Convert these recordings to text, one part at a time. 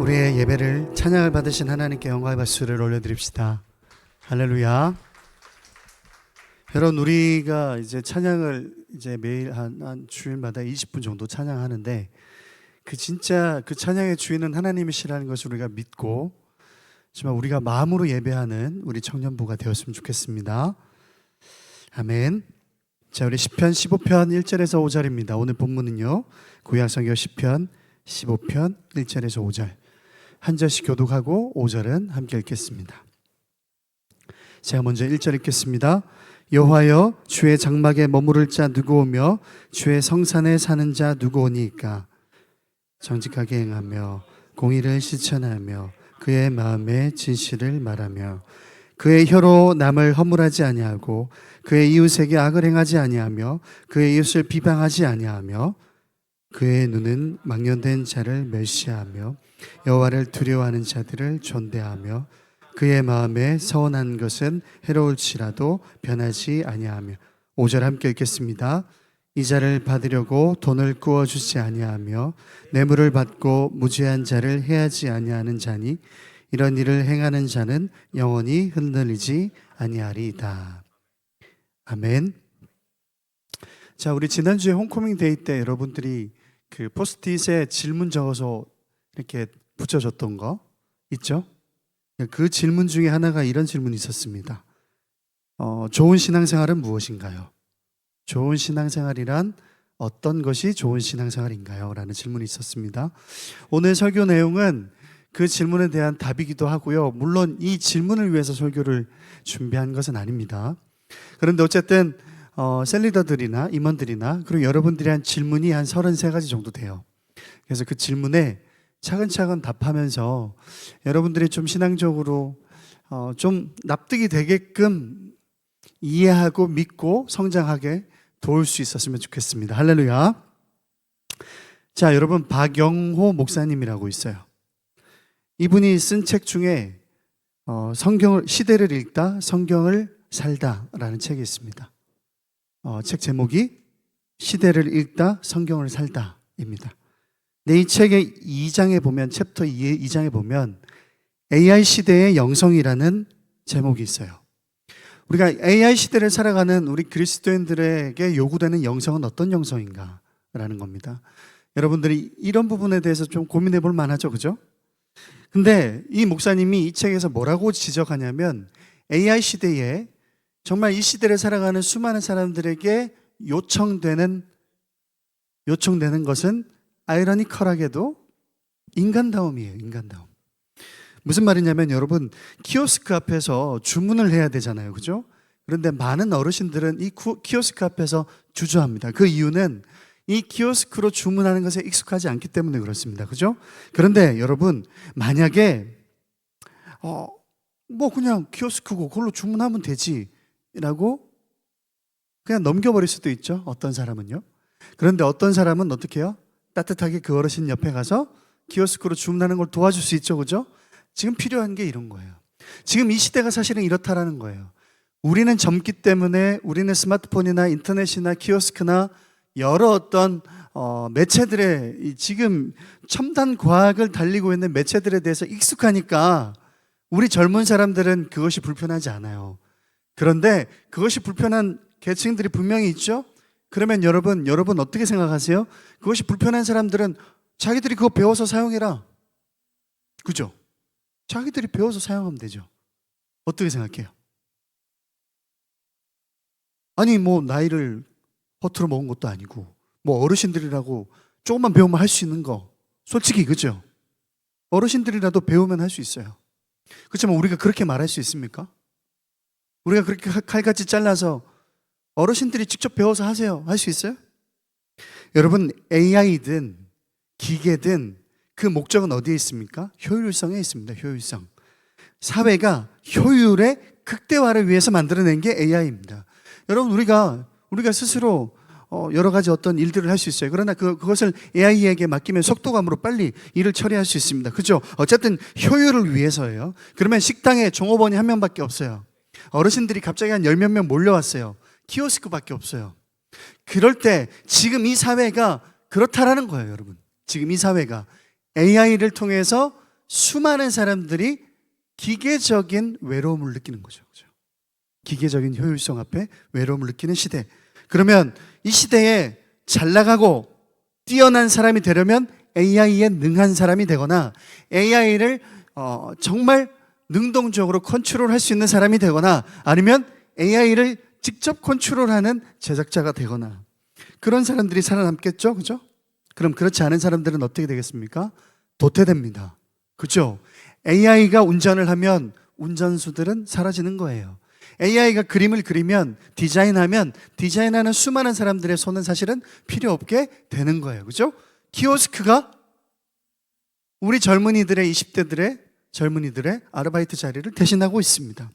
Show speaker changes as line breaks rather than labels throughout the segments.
우리의 예배를 찬양을 받으신 하나님께 영광의 박수를 올려드립시다. 할렐루야. 여러분, 우리가 이제 찬양을 이제 매일 한 주일마다 20분 정도 찬양하는데 진짜 그 찬양의 주인은 하나님이시라는 것을 우리가 믿고 정말 우리가 마음으로 예배하는 우리 청년부가 되었으면 좋겠습니다. 아멘. 자, 우리 시편 15편 1절에서 5절입니다. 오늘 본문은요, 구약성경 시편 15편 1절에서 5절 한 절씩 교독하고 5절은 함께 읽겠습니다. 제가 먼저 1절 읽겠습니다. 여호와여, 주의 장막에 머무를 자 누구오며 주의 성산에 사는 자 누구오니까? 정직하게 행하며 공의를 실천하며 그의 마음에 진실을 말하며 그의 혀로 남을 허물하지 아니하고 그의 이웃에게 악을 행하지 아니하며 그의 이웃을 비방하지 아니하며 그의 눈은 망령된 자를 멸시하며 여호와를 두려워하는 자들을 존대하며 그의 마음에 서운한 것은 해로울지라도 변하지 아니하며. 5절 함께 읽겠습니다. 이자를 받으려고 돈을 꾸어주지 아니하며 뇌물을 받고 무죄한 자를 해하지 아니하는 자니 이런 일을 행하는 자는 영원히 흔들리지 아니하리이다. 아멘. 자, 우리 지난주에 홈커밍 데이 때 여러분들이 그 포스트잇에 질문 적어서 이렇게 붙여줬던 거 있죠? 그 질문 중에 하나가 이런 질문이 있었습니다. 좋은 신앙생활은 무엇인가요? 좋은 신앙생활이란 어떤 것이 좋은 신앙생활인가요? 라는 질문이 있었습니다. 오늘 설교 내용은 그 질문에 대한 답이기도 하고요. 물론 이 질문을 위해서 설교를 준비한 것은 아닙니다. 그런데 어쨌든 셀리더들이나 임원들이나 그리고 여러분들이 한 질문이 한 33가지 정도 돼요. 그래서 그 질문에 차근차근 답하면서 여러분들이 좀 신앙적으로 좀 납득이 되게끔 이해하고 믿고 성장하게 도울 수 있었으면 좋겠습니다. 할렐루야. 자, 여러분, 박영호 목사님이라고 있어요. 이분이 쓴 책 중에 시대를 읽다 성경을 살다라는 책이 있습니다. 책 제목이 시대를 읽다 성경을 살다입니다. 네, 이 책의 2장에 보면, 챕터 2장에 보면 AI 시대의 영성이라는 제목이 있어요. 우리가 AI 시대를 살아가는 우리 그리스도인들에게 요구되는 영성은 어떤 영성인가 라는 겁니다. 여러분들이 이런 부분에 대해서 좀 고민해 볼 만하죠, 그죠? 근데 이 목사님이 이 책에서 뭐라고 지적하냐면 AI 시대에 정말 이 시대를 살아가는 수많은 사람들에게 요청되는 것은 아이러니컬하게도 인간다움이에요. 인간다움. 무슨 말이냐면 여러분, 키오스크 앞에서 주문을 해야 되잖아요, 그죠? 그런데 많은 어르신들은 이 키오스크 앞에서 주저합니다. 그 이유는 이 키오스크로 주문하는 것에 익숙하지 않기 때문에 그렇습니다, 그죠? 그런데 여러분, 만약에 그냥 키오스크고 그걸로 주문하면 되지 라고 그냥 넘겨버릴 수도 있죠, 어떤 사람은요. 그런데 어떤 사람은 어떻게 해요? 따뜻하게 그 어르신 옆에 가서 키오스크로 주문하는 걸 도와줄 수 있죠, 그죠? 지금 필요한 게 이런 거예요. 지금 이 시대가 사실은 이렇다라는 거예요. 우리는 젊기 때문에 우리는 스마트폰이나 인터넷이나 키오스크나 여러 어떤 매체들의 지금 첨단 과학을 달리고 있는 매체들에 대해서 익숙하니까 우리 젊은 사람들은 그것이 불편하지 않아요. 그런데 그것이 불편한 계층들이 분명히 있죠? 그러면 여러분 어떻게 생각하세요? 그것이 불편한 사람들은 자기들이 그거 배워서 사용해라. 그죠? 자기들이 배워서 사용하면 되죠. 어떻게 생각해요? 아니, 나이를 허투루 먹은 것도 아니고 어르신들이라고 조금만 배우면 할 수 있는 거, 솔직히 그죠? 어르신들이라도 배우면 할 수 있어요. 그렇지만 우리가 그렇게 말할 수 있습니까? 우리가 그렇게 칼같이 잘라서 어르신들이 직접 배워서 하세요, 할 수 있어요? 여러분, AI든 기계든 그 목적은 어디에 있습니까? 효율성에 있습니다. 효율성. 사회가 효율의 극대화를 위해서 만들어낸 게 AI입니다. 여러분, 우리가 스스로 여러 가지 어떤 일들을 할 수 있어요. 그러나 그것을 AI에게 맡기면 속도감으로 빨리 일을 처리할 수 있습니다. 그죠? 어쨌든 효율을 위해서예요. 그러면 식당에 종업원이 한 명밖에 없어요. 어르신들이 갑자기 한 10몇 명 몰려왔어요. 키오스크밖에 없어요. 그럴 때 지금 이 사회가 그렇다라는 거예요, 여러분. 지금 이 사회가 AI를 통해서 수많은 사람들이 기계적인 외로움을 느끼는 거죠. 그죠? 기계적인 효율성 앞에 외로움을 느끼는 시대. 그러면 이 시대에 잘 나가고 뛰어난 사람이 되려면 AI에 능한 사람이 되거나 AI를 정말 능동적으로 컨트롤할 수 있는 사람이 되거나 아니면 AI를 직접 컨트롤하는 제작자가 되거나 그런 사람들이 살아남겠죠? 그죠? 그럼 그렇지 않은 사람들은 어떻게 되겠습니까? 도태됩니다. 그죠? AI가 운전을 하면 운전수들은 사라지는 거예요. AI가 그림을 그리면 디자인하는 수많은 사람들의 손은 사실은 필요 없게 되는 거예요. 그죠? 키오스크가 우리 젊은이들의 20대들의 젊은이들의 아르바이트 자리를 대신하고 있습니다.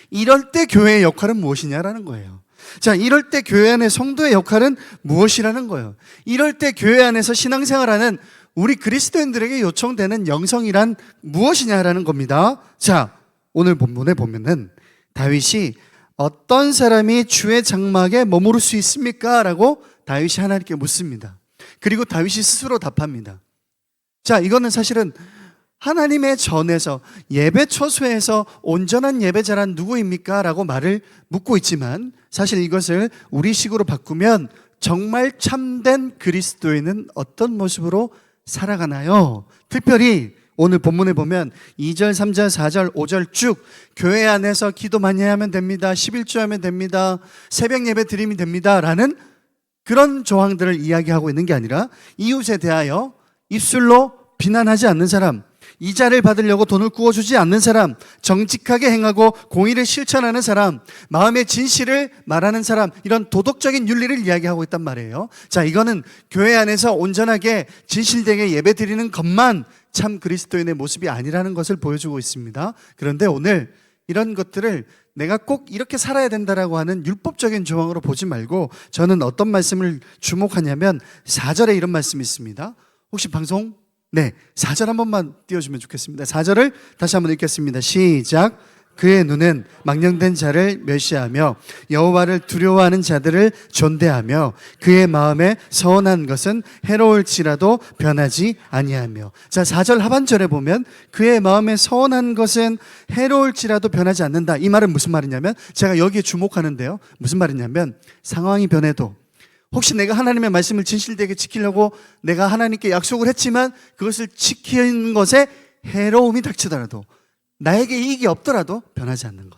이럴 때 교회의 역할은 무엇이냐라는 거예요. 자, 이럴 때 교회 안의 성도의 역할은 무엇이라는 거예요. 이럴 때 교회 안에서 신앙생활하는 우리 그리스도인들에게 요청되는 영성이란 무엇이냐라는 겁니다. 자, 오늘 본문에 보면은 다윗이 어떤 사람이 주의 장막에 머무를 수 있습니까? 라고 다윗이 하나님께 묻습니다. 그리고 다윗이 스스로 답합니다. 자, 이거는 사실은 하나님의 전에서 예배 처소에서 온전한 예배자란 누구입니까? 라고 말을 묻고 있지만 사실 이것을 우리식으로 바꾸면 정말 참된 그리스도인은 어떤 모습으로 살아가나요? 특별히 오늘 본문에 보면 2절, 3절, 4절, 5절 쭉 교회 안에서 기도 많이 하면 됩니다. 11조 하면 됩니다. 새벽 예배 드리면 됩니다. 라는 그런 조항들을 이야기하고 있는 게 아니라 이웃에 대하여 입술로 비난하지 않는 사람, 이자를 받으려고 돈을 구워주지 않는 사람, 정직하게 행하고 공의를 실천하는 사람, 마음의 진실을 말하는 사람, 이런 도덕적인 윤리를 이야기하고 있단 말이에요. 자, 이거는 교회 안에서 온전하게 진실되게 예배드리는 것만 참 그리스도인의 모습이 아니라는 것을 보여주고 있습니다. 그런데 오늘 이런 것들을 내가 꼭 이렇게 살아야 된다라고 하는 율법적인 조항으로 보지 말고 저는 어떤 말씀을 주목하냐면 4절에 이런 말씀이 있습니다. 혹시 방송? 네, 4절 한 번만 띄워주면 좋겠습니다. 4절을 다시 한번 읽겠습니다. 시작. 그의 눈은 망령된 자를 멸시하며 여호와를 두려워하는 자들을 존대하며 그의 마음에 서운한 것은 해로울지라도 변하지 아니하며. 자, 4절 하반절에 보면 그의 마음에 서운한 것은 해로울지라도 변하지 않는다. 이 말은 무슨 말이냐면 제가 여기에 주목하는데요. 무슨 말이냐면 상황이 변해도 혹시 내가 하나님의 말씀을 진실되게 지키려고 내가 하나님께 약속을 했지만 그것을 지키는 것에 해로움이 닥치더라도 나에게 이익이 없더라도 변하지 않는 것.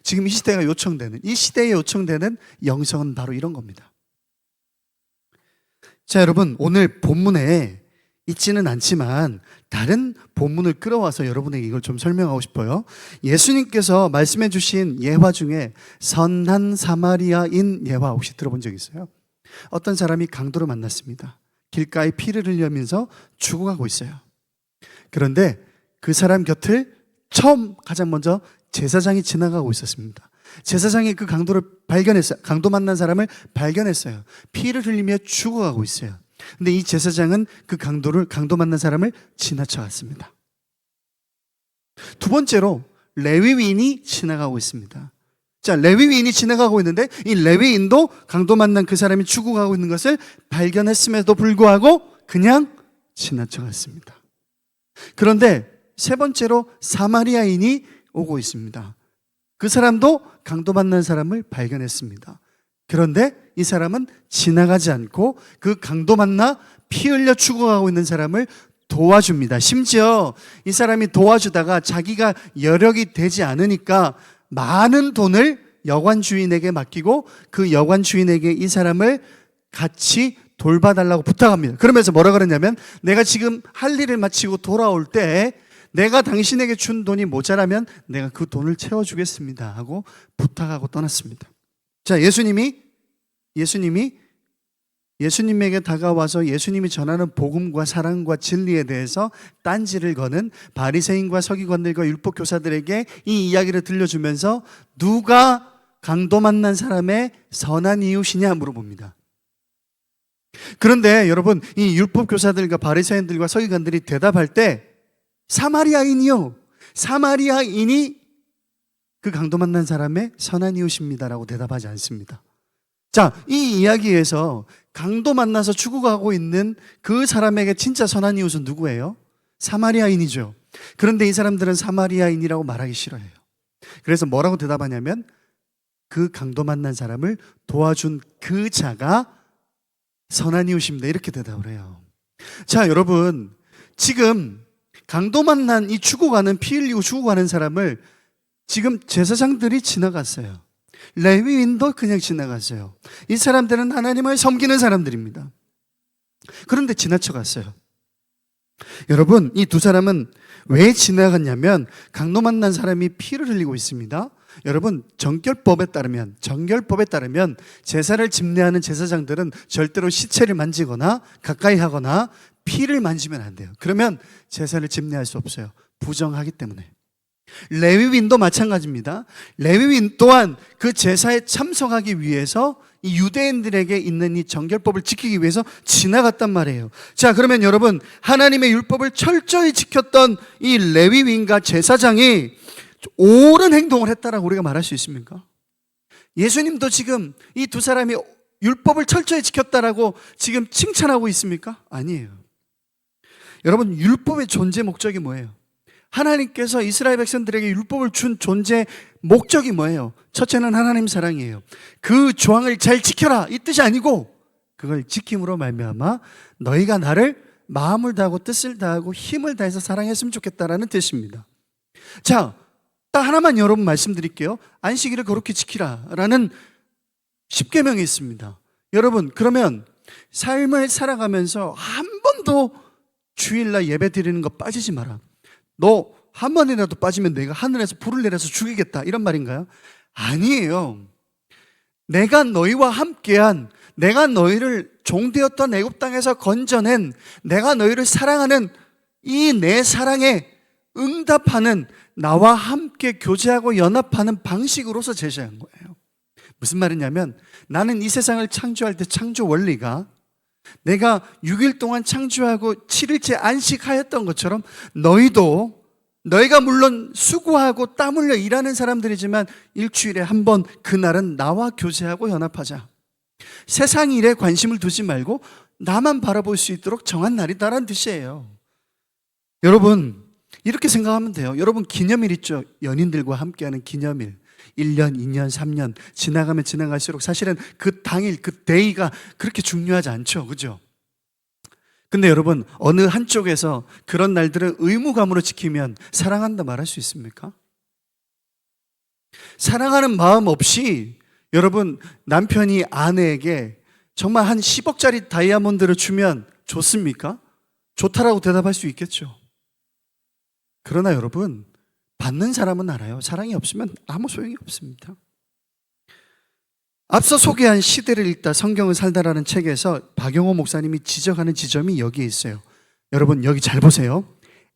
지금 이 시대가 요청되는, 이 시대에 요청되는 영성은 바로 이런 겁니다. 자, 여러분, 오늘 본문에 있지는 않지만 다른 본문을 끌어와서 여러분에게 이걸 좀 설명하고 싶어요. 예수님께서 말씀해 주신 예화 중에 선한 사마리아인 예화 혹시 들어본 적 있어요? 어떤 사람이 강도를 만났습니다. 길가에 피를 흘리면서 죽어가고 있어요. 그런데 그 사람 곁을 가장 먼저 제사장이 지나가고 있었습니다. 제사장이 그 강도를 발견했어요. 강도 만난 사람을 발견했어요. 피를 흘리며 죽어가고 있어요. 근데 이 제사장은 그 강도 만난 사람을 지나쳐 갔습니다. 두 번째로 레위인이 지나가고 있습니다. 자, 레위인이 지나가고 있는데 이 레위인도 강도 만난 그 사람이 죽어가고 있는 것을 발견했음에도 불구하고 그냥 지나쳐 갔습니다. 그런데 세 번째로 사마리아인이 오고 있습니다. 그 사람도 강도 만난 사람을 발견했습니다. 그런데 이 사람은 지나가지 않고 그 강도 만나 피 흘려 죽어가고 있는 사람을 도와줍니다. 심지어 이 사람이 도와주다가 자기가 여력이 되지 않으니까 많은 돈을 여관 주인에게 맡기고 그 여관 주인에게 이 사람을 같이 돌봐달라고 부탁합니다. 그러면서 뭐라 그러냐면 내가 지금 할 일을 마치고 돌아올 때 내가 당신에게 준 돈이 모자라면 내가 그 돈을 채워주겠습니다 하고 부탁하고 떠났습니다. 자, 예수님에게 다가와서 예수님이 전하는 복음과 사랑과 진리에 대해서 딴지를 거는 바리새인과 서기관들과 율법교사들에게 이 이야기를 들려주면서 누가 강도 만난 사람의 선한 이웃이냐 물어봅니다. 그런데 여러분, 이 율법교사들과 바리새인들과 서기관들이 대답할 때 사마리아인이요, 사마리아인이 그 강도 만난 사람의 선한 이웃입니다라고 대답하지 않습니다. 자, 이 이야기에서 강도 만나서 죽어가고 있는 그 사람에게 진짜 선한 이웃은 누구예요? 사마리아인이죠. 그런데 이 사람들은 사마리아인이라고 말하기 싫어해요. 그래서 뭐라고 대답하냐면 그 강도 만난 사람을 도와준 그 자가 선한 이웃입니다. 이렇게 대답을 해요. 자, 여러분, 지금 강도 만난 이 죽어가는, 피 흘리고 죽어가는 사람을 지금 제사장들이 지나갔어요. 레위인도 그냥 지나갔어요. 이 사람들은 하나님을 섬기는 사람들입니다. 그런데 지나쳐갔어요. 여러분, 이 두 사람은 왜 지나갔냐면 강도 만난 사람이 피를 흘리고 있습니다. 여러분, 정결법에 따르면 제사를 집례하는 제사장들은 절대로 시체를 만지거나 가까이 하거나 피를 만지면 안 돼요. 그러면 제사를 집례할 수 없어요. 부정하기 때문에. 레위인도 마찬가지입니다. 레위인 또한 그 제사에 참석하기 위해서 이 유대인들에게 있는 이 정결법을 지키기 위해서 지나갔단 말이에요. 자, 그러면 여러분, 하나님의 율법을 철저히 지켰던 이 레위인과 제사장이 옳은 행동을 했다라고 우리가 말할 수 있습니까? 예수님도 지금 이 두 사람이 율법을 철저히 지켰다라고 지금 칭찬하고 있습니까? 아니에요. 여러분, 율법의 존재 목적이 뭐예요? 하나님께서 이스라엘 백성들에게 율법을 준 존재 목적이 뭐예요? 첫째는 하나님 사랑이에요. 그 조항을 잘 지켜라, 이 뜻이 아니고 그걸 지킴으로 말미암아 너희가 나를 마음을 다하고 뜻을 다하고 힘을 다해서 사랑했으면 좋겠다라는 뜻입니다. 자, 딱 하나만 여러분 말씀드릴게요. 안식일을 거룩히 지키라라는 십계명이 있습니다. 여러분, 그러면 삶을 살아가면서 한 번도 주일날 예배 드리는 거 빠지지 마라. 너 한 번이라도 빠지면 내가 하늘에서 불을 내려서 죽이겠다, 이런 말인가요? 아니에요. 내가 너희와 함께한, 내가 너희를 종되었던 애굽 땅에서 건져낸, 내가 너희를 사랑하는 이 내 사랑에 응답하는, 나와 함께 교제하고 연합하는 방식으로서 제시한 거예요. 무슨 말이냐면, 나는 이 세상을 창조할 때 창조 원리가 내가 6일 동안 창조하고 7일째 안식하였던 것처럼 너희가 물론 수고하고 땀 흘려 일하는 사람들이지만 일주일에 한 번 그날은 나와 교제하고 연합하자. 세상 일에 관심을 두지 말고 나만 바라볼 수 있도록 정한 날이다라는 뜻이에요. 여러분, 이렇게 생각하면 돼요. 여러분, 기념일 있죠? 연인들과 함께하는 기념일. 1년, 2년, 3년 지나가면 지나갈수록 사실은 그 당일, 그 데이가 그렇게 중요하지 않죠. 그죠? 근데 여러분, 어느 한쪽에서 그런 날들을 의무감으로 지키면 사랑한다 말할 수 있습니까? 사랑하는 마음 없이 여러분, 남편이 아내에게 정말 한 10억짜리 다이아몬드를 주면 좋습니까? 좋다라고 대답할 수 있겠죠. 그러나 여러분, 받는 사람은 알아요. 사랑이 없으면 아무 소용이 없습니다. 앞서 소개한 시대를 읽다 성경을 살다라는 책에서 박영호 목사님이 지적하는 지점이 여기에 있어요. 여러분, 여기 잘 보세요.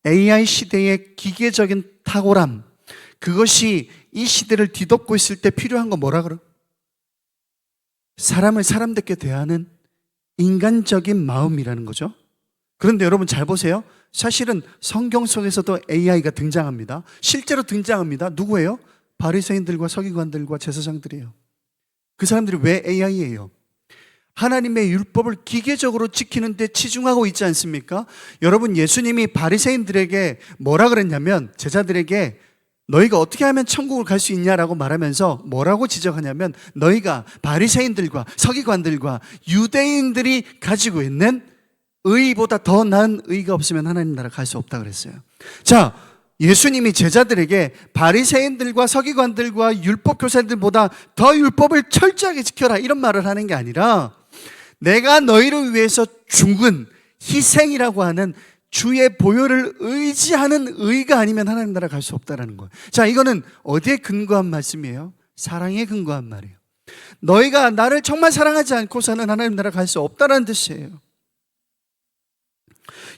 AI 시대의 기계적인 탁월함, 그것이 이 시대를 뒤덮고 있을 때 필요한 건 뭐라 그래요? 사람을 사람답게 대하는 인간적인 마음이라는 거죠. 그런데 여러분 잘 보세요. 사실은 성경 속에서도 AI가 등장합니다. 실제로 등장합니다. 누구예요? 바리새인들과 서기관들과 제사장들이에요. 그 사람들이 왜 AI예요? 하나님의 율법을 기계적으로 지키는 데 치중하고 있지 않습니까? 여러분, 예수님이 바리새인들에게 뭐라 그랬냐면, 제자들에게 너희가 어떻게 하면 천국을 갈 수 있냐라고 말하면서 뭐라고 지적하냐면, 너희가 바리새인들과 서기관들과 유대인들이 가지고 있는 의보다 더 나은 의가 없으면 하나님 나라 갈 수 없다 그랬어요. 자, 예수님이 제자들에게 바리새인들과 서기관들과 율법 교사들보다 더 율법을 철저하게 지켜라, 이런 말을 하는 게 아니라 내가 너희를 위해서 죽은 희생이라고 하는 주의 보혈을 의지하는 의가 아니면 하나님 나라 갈 수 없다라는 거예요. 자, 이거는 어디에 근거한 말씀이에요? 사랑에 근거한 말이에요. 너희가 나를 정말 사랑하지 않고서는 하나님 나라 갈 수 없다라는 뜻이에요.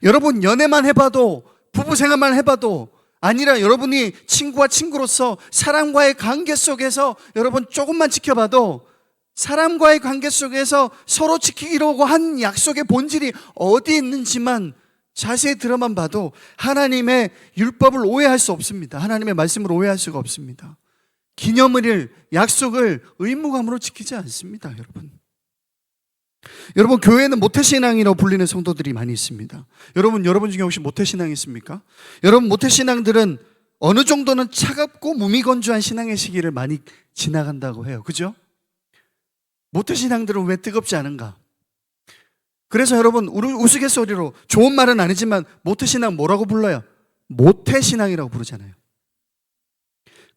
여러분, 연애만 해봐도, 부부 생활만 해봐도 아니라 여러분이 친구와 친구로서 사람과의 관계 속에서 여러분 조금만 지켜봐도 사람과의 관계 속에서 서로 지키기로 한 약속의 본질이 어디 있는지만 자세히 들어만 봐도 하나님의 율법을 오해할 수 없습니다. 하나님의 말씀을 오해할 수가 없습니다. 기념일을, 약속을 의무감으로 지키지 않습니다, 여러분. 여러분, 교회에는 모태신앙이라고 불리는 성도들이 많이 있습니다. 여러분 중에 혹시 모태신앙이 있습니까? 여러분, 모태신앙들은 어느 정도는 차갑고 무미건조한 신앙의 시기를 많이 지나간다고 해요. 그죠? 모태신앙들은 왜 뜨겁지 않은가? 그래서 여러분, 우스갯소리로, 좋은 말은 아니지만 모태신앙 뭐라고 불러요? 모태신앙이라고 부르잖아요.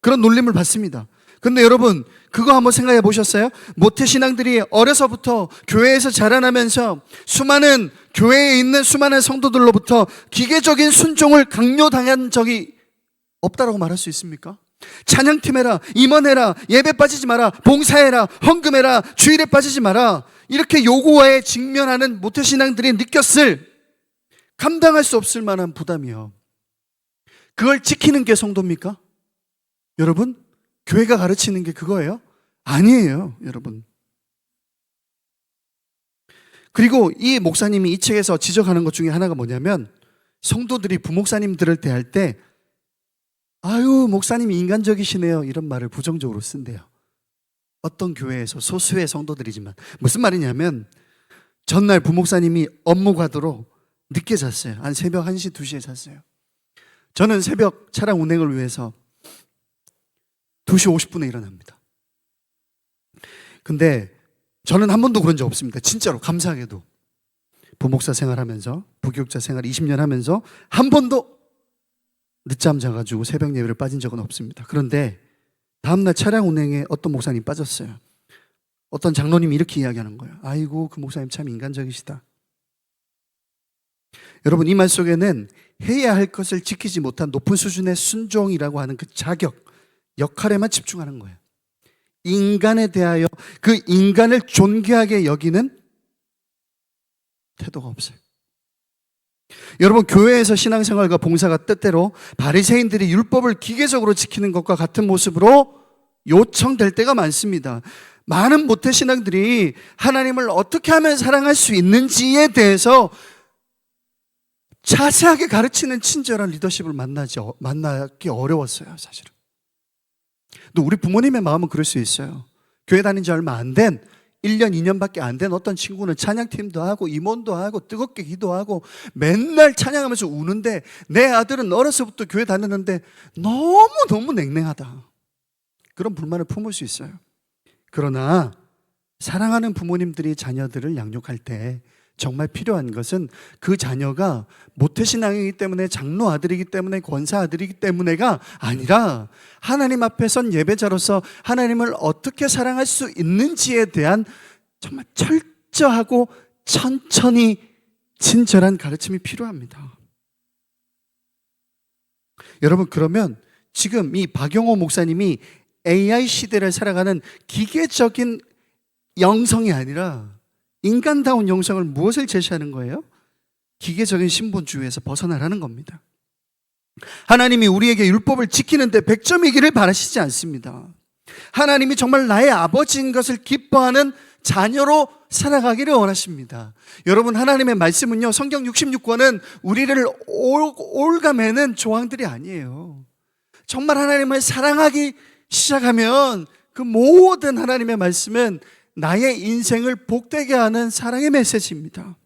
그런 놀림을 받습니다. 근데 여러분, 그거 한번 생각해 보셨어요? 모태신앙들이 어려서부터 교회에서 자라나면서 수많은 교회에 있는 수많은 성도들로부터 기계적인 순종을 강요당한 적이 없다라고 말할 수 있습니까? 찬양팀 해라, 임원해라, 예배 빠지지 마라, 봉사해라, 헌금해라, 주일에 빠지지 마라, 이렇게 요구에 직면하는 모태신앙들이 느꼈을, 감당할 수 없을 만한 부담이요. 그걸 지키는 게 성도입니까? 여러분, 교회가 가르치는 게 그거예요? 아니에요, 여러분. 그리고 이 목사님이 이 책에서 지적하는 것 중에 하나가 뭐냐면, 성도들이 부목사님들을 대할 때 아유, 목사님이 인간적이시네요, 이런 말을 부정적으로 쓴대요. 어떤 교회에서 소수의 성도들이지만. 무슨 말이냐면, 전날 부목사님이 업무 과도로 늦게 잤어요. 한 새벽 1시, 2시에 잤어요. 저는 새벽 차량 운행을 위해서 2시 50분에 일어납니다. 근데 저는 한 번도 그런 적 없습니다. 진짜로, 감사하게도. 부목사 생활하면서, 부교육자 생활 20년 하면서 한 번도 늦잠 자가지고 새벽 예배를 빠진 적은 없습니다. 그런데 다음날 차량 운행에 어떤 목사님 빠졌어요. 어떤 장로님이 이렇게 이야기하는 거예요. 아이고, 그 목사님 참 인간적이시다. 여러분, 이 말 속에는 해야 할 것을 지키지 못한 높은 수준의 순종이라고 하는 그 자격, 역할에만 집중하는 거예요. 인간에 대하여 그 인간을 존귀하게 여기는 태도가 없어요. 여러분, 교회에서 신앙생활과 봉사가 때때로 바리새인들이 율법을 기계적으로 지키는 것과 같은 모습으로 요청될 때가 많습니다. 많은 모태신앙들이 하나님을 어떻게 하면 사랑할 수 있는지에 대해서 자세하게 가르치는 친절한 리더십을 만나기 어려웠어요, 사실은. 또 우리 부모님의 마음은 그럴 수 있어요. 교회 다닌 지 얼마 안 된 1년, 2년밖에 안 된 어떤 친구는 찬양팀도 하고 임원도 하고 뜨겁게 기도하고 맨날 찬양하면서 우는데, 내 아들은 어려서부터 교회 다녔는데 너무너무 냉랭하다, 그런 불만을 품을 수 있어요. 그러나 사랑하는 부모님들이 자녀들을 양육할 때 정말 필요한 것은 그 자녀가 모태신앙이기 때문에, 장로 아들이기 때문에, 권사 아들이기 때문에가 아니라 하나님 앞에 선 예배자로서 하나님을 어떻게 사랑할 수 있는지에 대한 정말 철저하고 천천히 친절한 가르침이 필요합니다. 여러분, 그러면 지금 이 박영호 목사님이 AI 시대를 살아가는 기계적인 영성이 아니라 인간다운 영성을 무엇을 제시하는 거예요? 기계적인 신분주의에서 벗어나라는 겁니다. 하나님이 우리에게 율법을 지키는데 100점이기를 바라시지 않습니다. 하나님이 정말 나의 아버지인 것을 기뻐하는 자녀로 살아가기를 원하십니다. 여러분, 하나님의 말씀은요, 성경 66권은 우리를 올가매는 조항들이 아니에요. 정말 하나님을 사랑하기 시작하면 그 모든 하나님의 말씀은 나의 인생을 복되게 하는 사랑의 메시지입니다.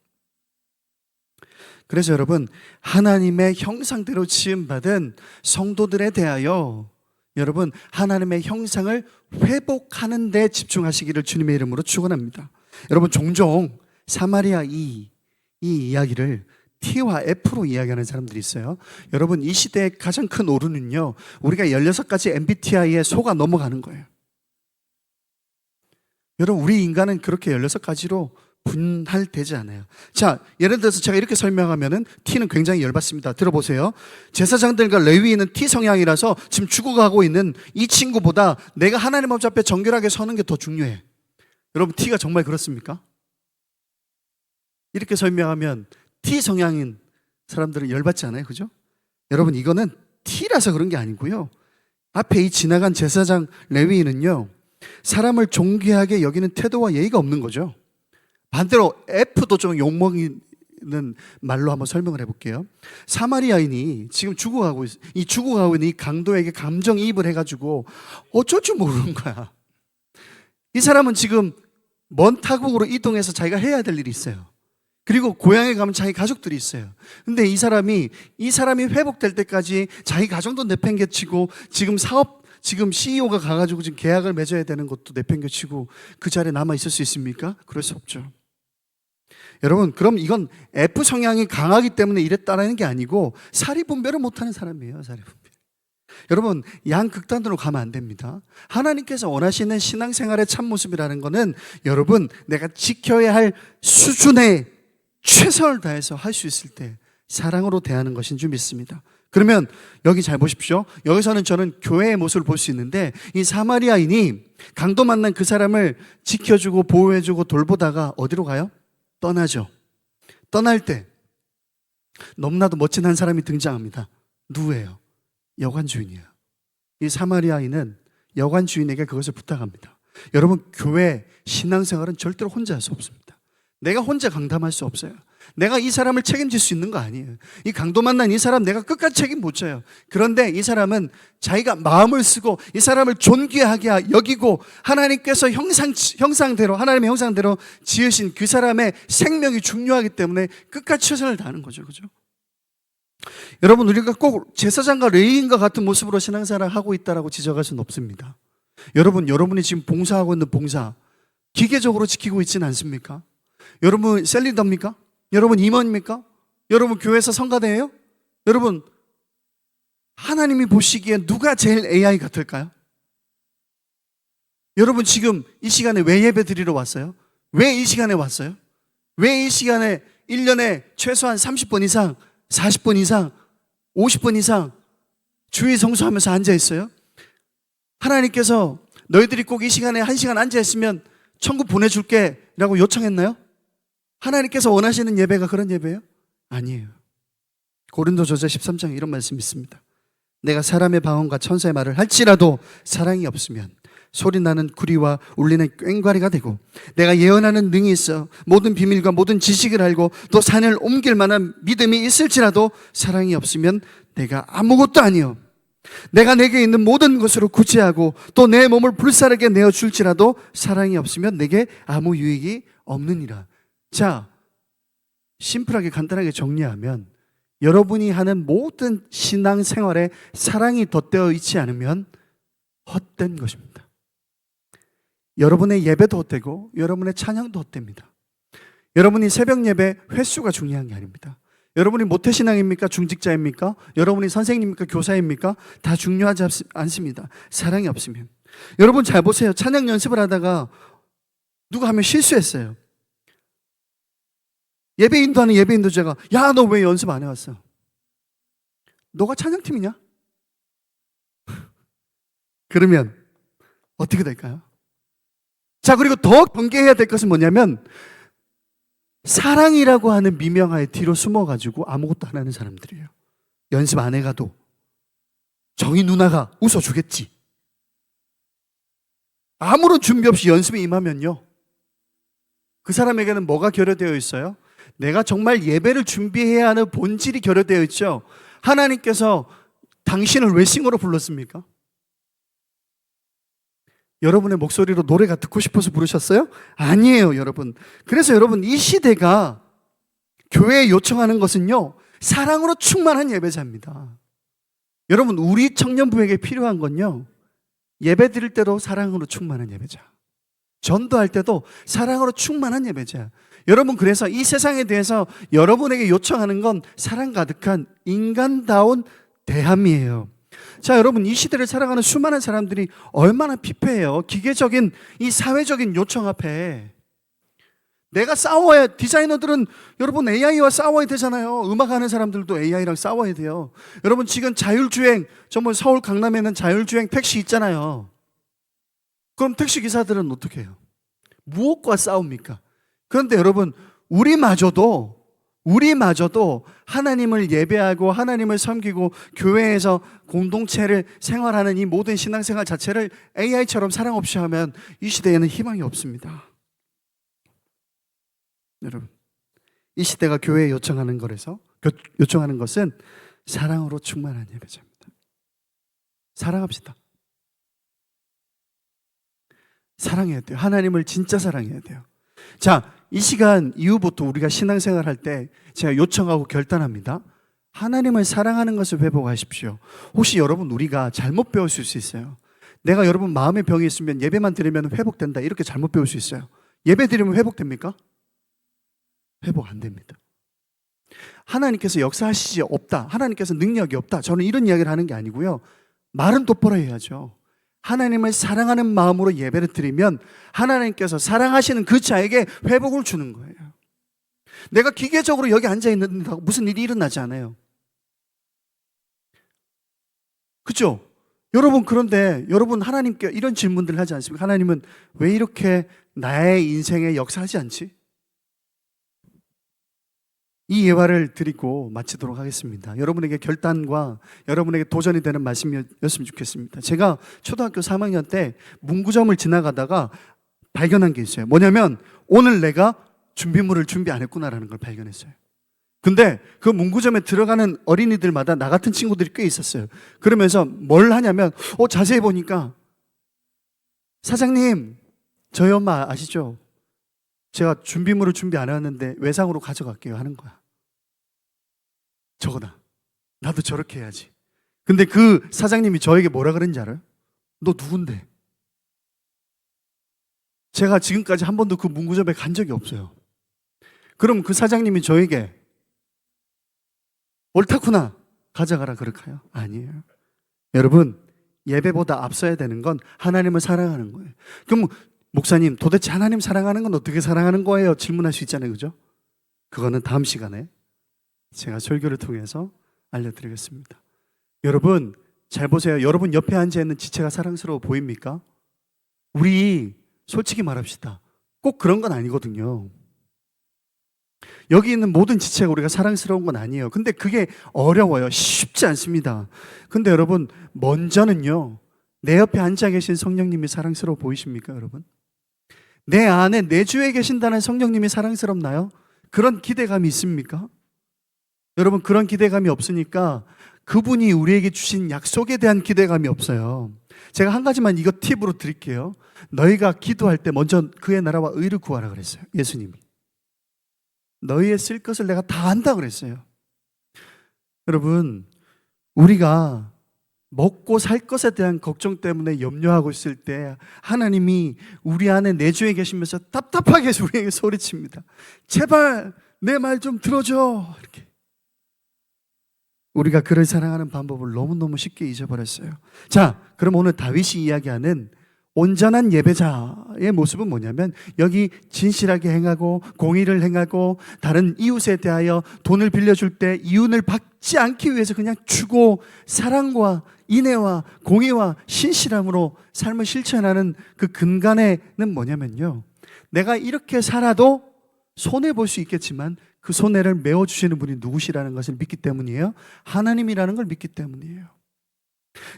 그래서 여러분, 하나님의 형상대로 지음받은 성도들에 대하여 여러분, 하나님의 형상을 회복하는 데 집중하시기를 주님의 이름으로 축원합니다. 여러분, 종종 사마리아 이 이야기를 T와 F로 이야기하는 사람들이 있어요. 여러분, 이 시대의 가장 큰 오류는요, 우리가 16가지 MBTI에 속아 넘어가는 거예요. 여러분, 우리 인간은 그렇게 16가지로 분할되지 않아요. 자, 예를 들어서 제가 이렇게 설명하면은 T는 굉장히 열받습니다. 들어보세요. 제사장들과 레위인은 T 성향이라서 지금 죽어가고 있는 이 친구보다 내가 하나님 앞에 정결하게 서는 게 더 중요해. 여러분, T가 정말 그렇습니까? 이렇게 설명하면 T 성향인 사람들은 열받지 않아요, 그죠? 여러분, 이거는 T라서 그런 게 아니고요, 앞에 이 지나간 제사장 레위인은요, 사람을 존귀하게 여기는 태도와 예의가 없는 거죠. 반대로 F도 좀 욕먹이는 말로 한번 설명을 해볼게요. 사마리아인이 지금 죽어가고 있는 이 강도에게 감정이입을 해가지고 어쩔 줄 모르는 거야. 이 사람은 지금 먼 타국으로 이동해서 자기가 해야 될 일이 있어요. 그리고 고향에 가면 자기 가족들이 있어요. 근데 이 사람이 회복될 때까지 자기 가정도 내팽개치고 지금 CEO가 가가지고 지금 계약을 맺어야 되는 것도 내팽개치고 그 자리에 남아 있을 수 있습니까? 그럴 수 없죠. 여러분, 그럼 이건 F 성향이 강하기 때문에 이랬다라는 게 아니고 사리분별을 못하는 사람이에요. 사리분별. 여러분, 양극단으로 가면 안 됩니다. 하나님께서 원하시는 신앙생활의 참모습이라는 것은 여러분, 내가 지켜야 할 수준의 최선을 다해서 할 수 있을 때 사랑으로 대하는 것인 줄 믿습니다. 그러면 여기 잘 보십시오. 여기서는 저는 교회의 모습을 볼 수 있는데 이 사마리아인이 강도 만난 그 사람을 지켜주고 보호해주고 돌보다가 어디로 가요? 떠나죠. 떠날 때 너무나도 멋진 한 사람이 등장합니다. 누구예요? 여관 주인이에요. 이 사마리아인은 여관 주인에게 그것을 부탁합니다. 여러분, 교회 신앙생활은 절대로 혼자 할 수 없습니다. 내가 혼자 강담할 수 없어요. 내가 이 사람을 책임질 수 있는 거 아니에요. 이 강도 만난 이 사람 내가 끝까지 책임 못 져요. 그런데 이 사람은 자기가 마음을 쓰고 이 사람을 존귀하게 여기고 하나님께서 하나님의 형상대로 지으신 그 사람의 생명이 중요하기 때문에 끝까지 최선을 다하는 거죠. 그죠? 여러분, 우리가 꼭 제사장과 레위인과 같은 모습으로 신앙생활을 하고 있다라고 지적할 수는 없습니다. 여러분이 지금 봉사하고 있는 봉사 기계적으로 지키고 있지는 않습니까? 여러분 셀리더입니까? 여러분 임원입니까? 여러분 교회에서 성가대예요? 여러분, 하나님이 보시기에 누가 제일 AI 같을까요? 여러분 지금 이 시간에 왜 예배 드리러 왔어요? 왜 이 시간에 왔어요? 왜 이 시간에 1년에 최소한 30분 이상, 40분 이상, 50분 이상 주의 성수하면서 앉아 있어요? 하나님께서 너희들이 꼭 이 시간에 1시간 앉아 있으면 천국 보내줄게 라고 요청했나요? 하나님께서 원하시는 예배가 그런 예배예요? 아니에요. 고린도전서 13장에 이런 말씀이 있습니다. 내가 사람의 방언과 천사의 말을 할지라도 사랑이 없으면 소리나는 구리와 울리는 꽹과리가 되고 내가 예언하는 능이 있어 모든 비밀과 모든 지식을 알고 또 산을 옮길 만한 믿음이 있을지라도 사랑이 없으면 내가 아무것도 아니요. 내가 내게 있는 모든 것으로 구제하고 또 내 몸을 불사르게 내어줄지라도 사랑이 없으면 내게 아무 유익이 없느니라. 자, 심플하게 간단하게 정리하면 여러분이 하는 모든 신앙생활에 사랑이 덧대어 있지 않으면 헛된 것입니다. 여러분의 예배도 헛되고 여러분의 찬양도 헛됩니다. 여러분이 새벽 예배 횟수가 중요한 게 아닙니다. 여러분이 모태신앙입니까? 중직자입니까? 여러분이 선생님입니까? 교사입니까? 다 중요하지 않습니다. 사랑이 없으면. 여러분 잘 보세요. 찬양 연습을 하다가 누가 하면 실수했어요. 예배 인도하는 예배 인도자가 야, 너 왜 연습 안 해왔어? 너가 찬양팀이냐? 그러면 어떻게 될까요? 자, 그리고 더 경계해야 될 것은 뭐냐면 사랑이라고 하는 미명하에 뒤로 숨어가지고 아무것도 안 하는 사람들이에요. 연습 안 해가도 정희 누나가 웃어주겠지. 아무런 준비 없이 연습에 임하면요, 그 사람에게는 뭐가 결여되어 있어요? 내가 정말 예배를 준비해야 하는 본질이 결여되어 있죠. 하나님께서 당신을 왜 싱어로 불렀습니까? 여러분의 목소리로 노래가 듣고 싶어서 부르셨어요? 아니에요, 여러분. 그래서 여러분, 이 시대가 교회에 요청하는 것은요, 사랑으로 충만한 예배자입니다. 여러분, 우리 청년부에게 필요한 건요, 예배 드릴 때도 사랑으로 충만한 예배자, 전도할 때도 사랑으로 충만한 예배자. 여러분, 그래서 이 세상에 대해서 여러분에게 요청하는 건 사랑 가득한 인간다운 대함이에요. 자, 여러분, 이 시대를 살아가는 수많은 사람들이 얼마나 피폐해요. 기계적인 이 사회적인 요청 앞에 내가 싸워야, 디자이너들은 여러분 AI와 싸워야 되잖아요. 음악하는 사람들도 AI랑 싸워야 돼요. 여러분, 지금 자율주행, 정말 서울 강남에는 자율주행 택시 있잖아요. 그럼 택시 기사들은 어떻게 해요? 무엇과 싸웁니까? 그런데 여러분, 우리마저도 하나님을 예배하고 하나님을 섬기고 교회에서 공동체를 생활하는 이 모든 신앙생활 자체를 AI처럼 사랑 없이 하면 이 시대에는 희망이 없습니다. 여러분, 이 시대가 교회에 요청하는 것은 사랑으로 충만한 예배자입니다. 사랑합시다. 사랑해야 돼요. 하나님을 진짜 사랑해야 돼요. 자, 이 시간 이후부터 우리가 신앙생활 할 때 제가 요청하고 결단합니다. 하나님을 사랑하는 것을 회복하십시오. 혹시 여러분 우리가 잘못 배웠을 수 있어요. 내가 여러분 마음의 병이 있으면 예배만 드리면 회복된다 이렇게 잘못 배울 수 있어요. 예배 드리면 회복됩니까? 회복 안 됩니다. 하나님께서 역사하시지 없다. 하나님께서 능력이 없다. 저는 이런 이야기를 하는 게 아니고요. 말은 똑바로 해야죠. 하나님을 사랑하는 마음으로 예배를 드리면 하나님께서 사랑하시는 그 자에게 회복을 주는 거예요. 내가 기계적으로 여기 앉아 있는데 무슨 일이 일어나지 않아요. 그렇죠? 여러분 그런데 여러분 하나님께 이런 질문들을 하지 않습니까? 하나님은 왜 이렇게 나의 인생에 역사하지 않지? 이 예화를 드리고 마치도록 하겠습니다. 여러분에게 결단과 여러분에게 도전이 되는 말씀이었으면 좋겠습니다. 제가 초등학교 3학년 때 문구점을 지나가다가 발견한 게 있어요. 뭐냐면 오늘 내가 준비물을 준비 안 했구나라는 걸 발견했어요. 근데 그 문구점에 들어가는 어린이들마다 나 같은 친구들이 꽤 있었어요. 그러면서 뭘 하냐면 자세히 보니까 사장님 저희 엄마 아시죠? 제가 준비물을 준비 안 해왔는데 외상으로 가져갈게요 하는 거야. 저거다. 나도 저렇게 해야지. 근데 그 사장님이 저에게 뭐라 그랬는지 알아요? 너 누군데? 제가 지금까지 한 번도 그 문구점에 간 적이 없어요. 그럼 그 사장님이 저에게 옳다구나 가져가라 그럴까요? 아니에요. 여러분 예배보다 앞서야 되는 건 하나님을 사랑하는 거예요. 그럼 목사님 도대체 하나님 사랑하는 건 어떻게 사랑하는 거예요? 질문할 수 있잖아요. 그죠? 그거는 다음 시간에 제가 설교를 통해서 알려드리겠습니다. 여러분 잘 보세요. 여러분 옆에 앉아있는 지체가 사랑스러워 보입니까? 우리 솔직히 말합시다. 꼭 그런 건 아니거든요. 여기 있는 모든 지체가 우리가 사랑스러운 건 아니에요. 근데 그게 어려워요. 쉽지 않습니다. 근데 여러분 먼저는요. 내 옆에 앉아 계신 성령님이 사랑스러워 보이십니까 여러분? 내 안에 내 주에 계신다는 성령님이 사랑스럽나요? 그런 기대감이 있습니까? 여러분 그런 기대감이 없으니까 그분이 우리에게 주신 약속에 대한 기대감이 없어요. 제가 한 가지만 이거 팁으로 드릴게요. 너희가 기도할 때 먼저 그의 나라와 의를 구하라 그랬어요. 예수님이. 너희의 쓸 것을 내가 다 안다 그랬어요. 여러분 우리가 먹고 살 것에 대한 걱정 때문에 염려하고 있을 때 하나님이 우리 안에 내주에 계시면서 답답하게 우리에게 소리칩니다. 제발 내 말 좀 들어줘. 이렇게. 우리가 그를 사랑하는 방법을 너무너무 쉽게 잊어버렸어요. 자, 그럼 오늘 다윗이 이야기하는 온전한 예배자의 모습은 뭐냐면 여기 진실하게 행하고 공의를 행하고 다른 이웃에 대하여 돈을 빌려줄 때 이윤을 받지 않기 위해서 그냥 주고 사랑과 인애와 공의와 신실함으로 삶을 실천하는 그 근간에는 뭐냐면요. 내가 이렇게 살아도 손해볼 수 있겠지만 그 손해를 메워주시는 분이 누구시라는 것을 믿기 때문이에요. 하나님이라는 걸 믿기 때문이에요.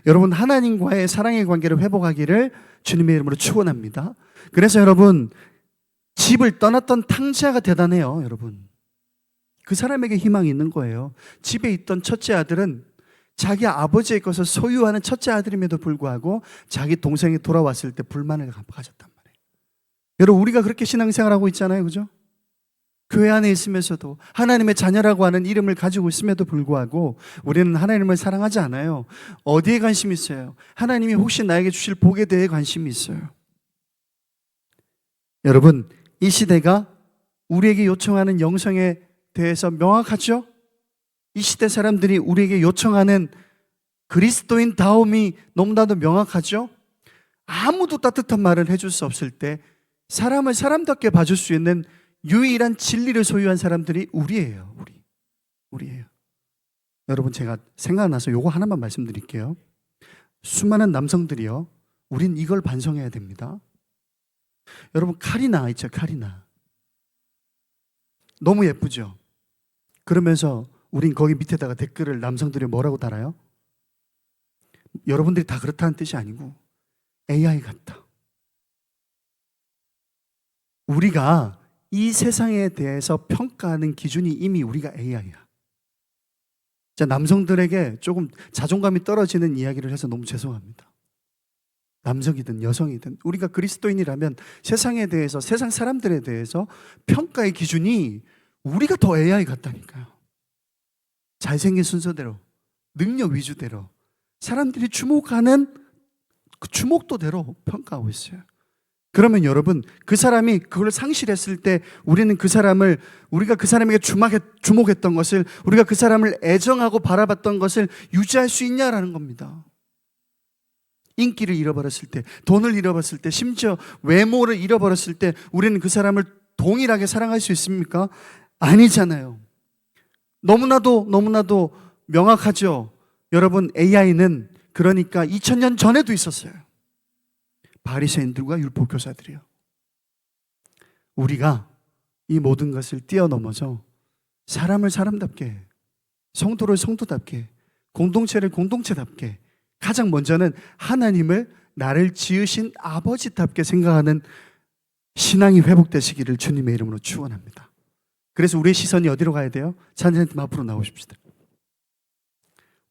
여러분 하나님과의 사랑의 관계를 회복하기를 주님의 이름으로 축원합니다. 그래서 여러분 집을 떠났던 탕자가 대단해요. 여러분 그 사람에게 희망이 있는 거예요. 집에 있던 첫째 아들은 자기 아버지의 것을 소유하는 첫째 아들임에도 불구하고 자기 동생이 돌아왔을 때 불만을 가졌단 말이에요. 여러분 우리가 그렇게 신앙생활하고 있잖아요. 그죠? 교회 안에 있으면서도 하나님의 자녀라고 하는 이름을 가지고 있음에도 불구하고 우리는 하나님을 사랑하지 않아요. 어디에 관심이 있어요? 하나님이 혹시 나에게 주실 복에 대해 관심이 있어요. 여러분 이 시대가 우리에게 요청하는 영성에 대해서 명확하죠? 이 시대 사람들이 우리에게 요청하는 그리스도인다움이 너무나도 명확하죠? 아무도 따뜻한 말을 해줄 수 없을 때 사람을 사람답게 봐줄 수 있는 유일한 진리를 소유한 사람들이 우리예요. 우리예요. 여러분 제가 생각나서 요거 하나만 말씀드릴게요. 수많은 남성들이요. 우린 이걸 반성해야 됩니다. 여러분 카리나 있죠. 카리나. 너무 예쁘죠. 그러면서 우린 거기 밑에다가 댓글을 남성들이 뭐라고 달아요? 여러분들이 다 그렇다는 뜻이 아니고 AI 같다. 우리가 이 세상에 대해서 평가하는 기준이 이미 우리가 AI야. 자, 남성들에게 조금 자존감이 떨어지는 이야기를 해서 너무 죄송합니다. 남성이든 여성이든 우리가 그리스도인이라면 세상에 대해서, 세상 사람들에 대해서 평가의 기준이 우리가 더 AI 같다니까요. 잘생긴 순서대로, 능력 위주대로, 사람들이 주목하는 그 주목도대로 평가하고 있어요. 그러면 여러분, 그 사람이 그걸 상실했을 때 우리는 그 사람을, 우리가 그 사람에게 주목했던 것을, 우리가 그 사람을 애정하고 바라봤던 것을 유지할 수 있냐라는 겁니다. 인기를 잃어버렸을 때, 돈을 잃어버렸을 때, 심지어 외모를 잃어버렸을 때 우리는 그 사람을 동일하게 사랑할 수 있습니까? 아니잖아요. 너무나도 명확하죠. 여러분, AI는 그러니까 2000년 전에도 있었어요. 바리새인들과 율법교사들이요. 우리가 이 모든 것을 뛰어넘어서 사람을 사람답게, 성도를 성도답게, 공동체를 공동체답게, 가장 먼저는 하나님을 나를 지으신 아버지답게 생각하는 신앙이 회복되시기를 주님의 이름으로 축원합니다. 그래서 우리의 시선이 어디로 가야 돼요? 찬양팀 앞으로 나오십시다.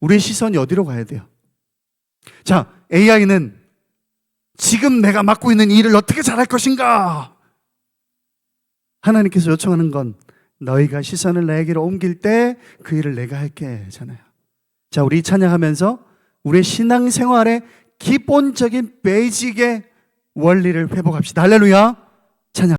우리의 시선이 어디로 가야 돼요? 자, AI는 지금 내가 맡고 있는 일을 어떻게 잘할 것인가? 하나님께서 요청하는 건 너희가 시선을 나에게로 옮길 때 그 일을 내가 할게 잖아요. 자, 우리 찬양하면서 우리의 신앙생활의 기본적인 베이직의 원리를 회복합시다. 할렐루야. 찬양.